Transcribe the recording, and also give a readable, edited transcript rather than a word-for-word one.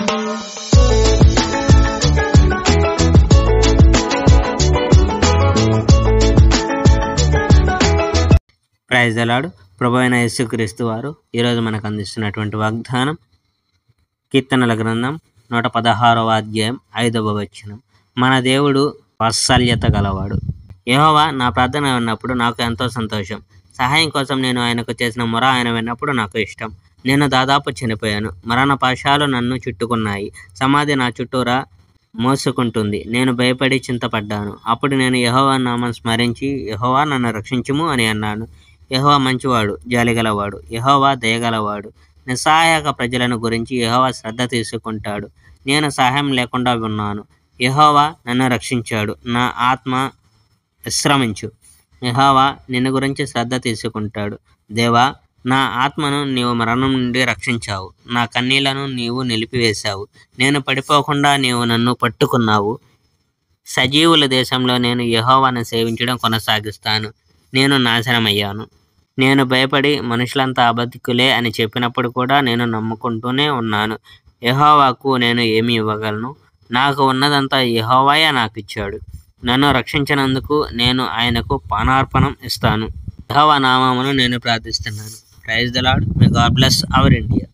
Praise the lord. ప్రభువైన యేసుక్రీస్తు వారు ఈరోజు మనకు అందిస్తున్నటువంటి వాగ్దానం కీర్తనల గ్రంథం 116వ అధ్యాయం 5వ వచనం. మన దేవుడు వాత్సల్యత గలవాడు. యెహోవా నా ప్రార్థన విన్నప్పుడు నాకు ఎంతో సంతోషం. సహాయం కోసం నేను ఆయనకు చేసిన మొర ఆయన విన్నప్పుడు నాకు ఇష్టం. నేను దాదాపు చనిపోయాను. మరణ పాశాలు నన్ను చుట్టుకున్నాయి. సమాధి నా చుట్టూరా మోసుకుంటుంది. నేను భయపడి చింతపడ్డాను. అప్పుడు నేను యెహోవా నామం స్మరించి, యెహోవా నన్ను రక్షించుము అని అన్నాను. యెహోవా మంచివాడు, జాలిగలవాడు. యెహోవా దయగలవాడు. నిస్సహాయక ప్రజలను గురించి యెహోవా శ్రద్ధ తీసుకుంటాడు. నేను సహాయం లేకుండా ఉన్నాను. యెహోవా నన్ను రక్షించాడు. నా ఆత్మ విశ్రమించు. యెహోవా నిన్ను గురించి శ్రద్ధ తీసుకుంటాడు. దేవా, నా ఆత్మను నీవు మరణం నుండి రక్షించావు. నా కన్నీళ్లను నీవు నిలిపివేశావు. నేను పడిపోకుండా నీవు నన్ను పట్టుకున్నావు. సజీవుల దేశంలో నేను యెహోవాను సేవించడం కొనసాగిస్తాను. నేను నాశనమయ్యాను. నేను భయపడి మనుషులంతా అబద్ధికులే అని చెప్పినప్పుడు కూడా నేను నమ్ముకుంటూనే ఉన్నాను. యెహోవాకు నేను ఏమి ఇవ్వగలను? నాకు ఉన్నదంతా యెహోవాయే నాకు ఇచ్చాడు. నన్ను రక్షించినందుకు నేను ఆయనకు పానార్పణం ఇస్తాను. యెహోవా నామమును నేను ప్రార్థిస్తున్నాను. Praise the Lord. May God bless our India.